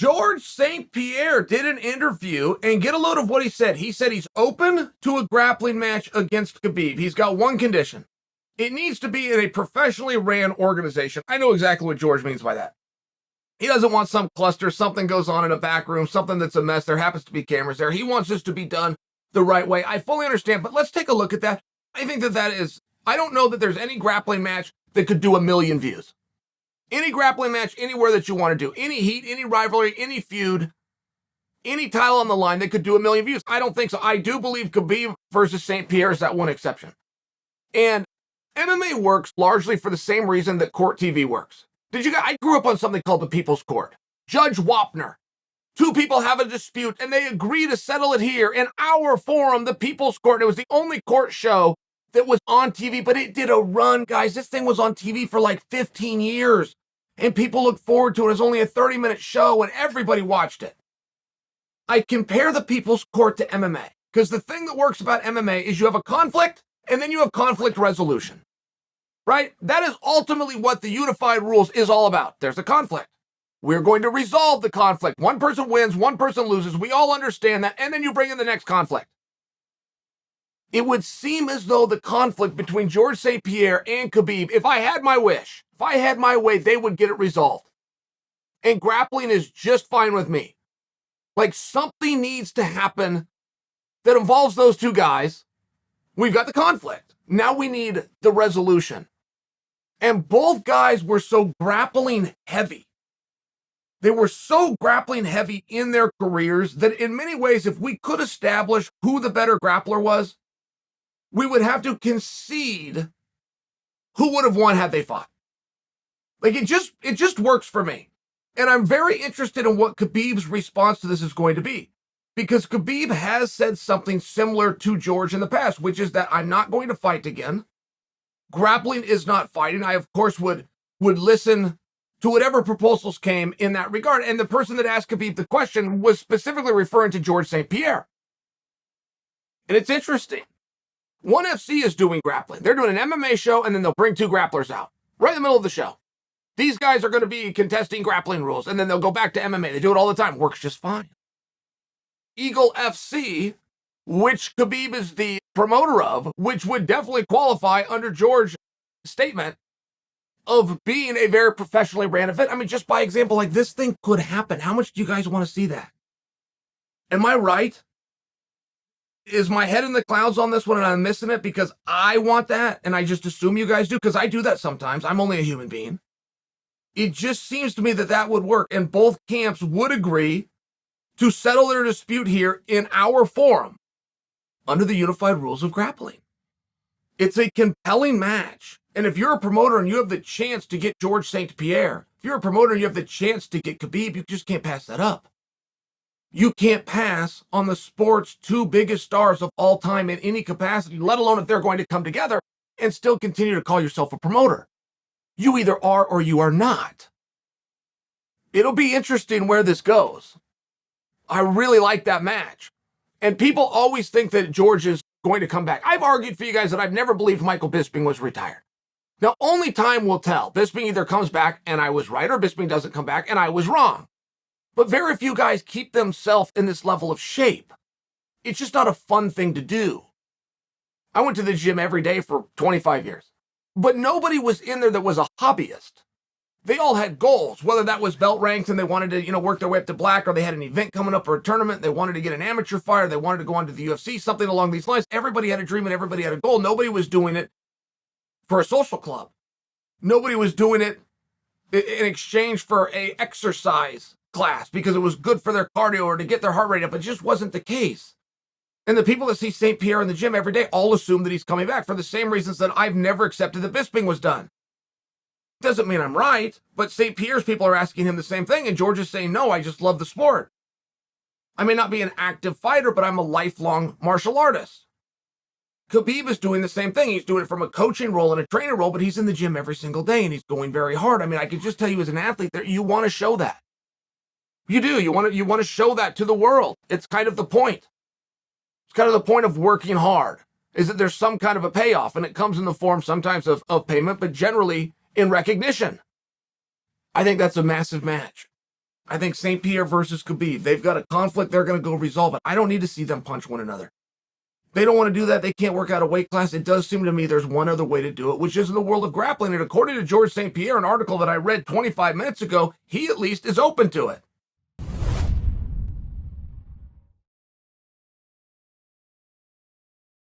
Georges St-Pierre did an interview, and get a load of what he said. He said he's open to a grappling match against Khabib. He's got one condition. It needs to be in a professionally ran organization. I know exactly what George means by that. He doesn't want some cluster, something goes on in a back room, something that's a mess. There happens to be cameras there. He wants this to be done the right way. I fully understand, but let's take a look at that. I think that is, I don't know that there's any grappling match that could do 1 million views. Any grappling match, anywhere that you want to do, any heat, any rivalry, any feud, any title on the line that could do 1 million views. I don't think so. I do believe Khabib versus St-Pierre is that one exception. And MMA works largely for the same reason that court TV works. I grew up on something called the People's Court. Judge Wapner. Two people have a dispute and they agree to settle it here in our forum, the People's Court. It was the only court show that was on TV, but it did a run, guys. This thing was on TV for like 15 years. And people looked forward to it. It was only a 30-minute show and everybody watched it. I compare the People's Court to MMA because the thing that works about MMA is you have a conflict and then you have conflict resolution, right? That is ultimately what the unified rules is all about. There's a conflict. We're going to resolve the conflict. One person wins, one person loses. We all understand that. And then you bring in the next conflict. It would seem as though the conflict between Georges St-Pierre and Khabib, if I had my wish, if I had my way, they would get it resolved. And grappling is just fine with me. Like something needs to happen that involves those two guys. We've got the conflict. Now we need the resolution. And both guys were so grappling heavy. They were so grappling heavy in their careers that in many ways, if we could establish who the better grappler was, we would have to concede who would have won had they fought. Like it just works for me. And I'm very interested in what Khabib's response to this is going to be. Because Khabib has said something similar to George in the past, which is that I'm not going to fight again. Grappling is not fighting. I, of course, would listen to whatever proposals came in that regard. And the person that asked Khabib the question was specifically referring to Georges St-Pierre. And it's interesting. ONE FC is doing grappling. They're doing an MMA show, and then they'll bring two grapplers out right in the middle of the show. These guys are going to be contesting grappling rules, and then they'll go back to MMA. They do it all the time. Works just fine. Eagle FC, which Khabib is the promoter of, which would definitely qualify under George's statement of being a very professionally ran event. I mean, just by example, like this thing could happen. How much do you guys want to see that? Am I right? Is my head in the clouds on this one and I'm missing it because I want that and I just assume you guys do? Because I do that sometimes. I'm only a human being. It just seems to me that that would work and both camps would agree to settle their dispute here in our forum under the unified rules of grappling. It's a compelling match. And if you're a promoter and you have the chance to get Georges St-Pierre, if you're a promoter and you have the chance to get Khabib, you just can't pass that up. You can't pass on the sport's two biggest stars of all time in any capacity, let alone if they're going to come together and still continue to call yourself a promoter. You either are or you are not. It'll be interesting where this goes. I really like that match. And people always think that George is going to come back. I've argued for you guys that I've never believed Michael Bisping was retired. Now, only time will tell. Bisping either comes back and I was right, or Bisping doesn't come back and I was wrong. But very few guys keep themselves in this level of shape. It's just not a fun thing to do. I went to the gym every day for 25 years. But nobody was in there that was a hobbyist. They all had goals, whether that was belt ranks and they wanted to, work their way up to black, or they had an event coming up for a tournament. They wanted to get an amateur fight, or they wanted to go on to the UFC, something along these lines. Everybody had a dream and everybody had a goal. Nobody was doing it for a social club. Nobody was doing it in exchange for a exercise class because it was good for their cardio or to get their heart rate up. It just wasn't the case. And the people that see St-Pierre in the gym every day all assume that he's coming back for the same reasons that I've never accepted that Bisping was done. Doesn't mean I'm right, but St-Pierre's people are asking him the same thing, and George is saying, no, I just love the sport. I may not be an active fighter, but I'm a lifelong martial artist. Khabib is doing the same thing. He's doing it from a coaching role and a training role, but he's in the gym every single day, and he's going very hard. I mean, I can just tell you as an athlete that you want to show that. You do. You want to show that to the world. It's kind of the point. It's kind of the point of working hard, is that there's some kind of a payoff, and it comes in the form sometimes of payment, but generally in recognition. I think that's a massive match. I think St-Pierre versus Khabib, they've got a conflict, they're going to go resolve it. I don't need to see them punch one another. They don't want to do that. They can't work out a weight class. It does seem to me there's one other way to do it, which is in the world of grappling. And according to Georges St-Pierre, an article that I read 25 minutes ago, he at least is open to it.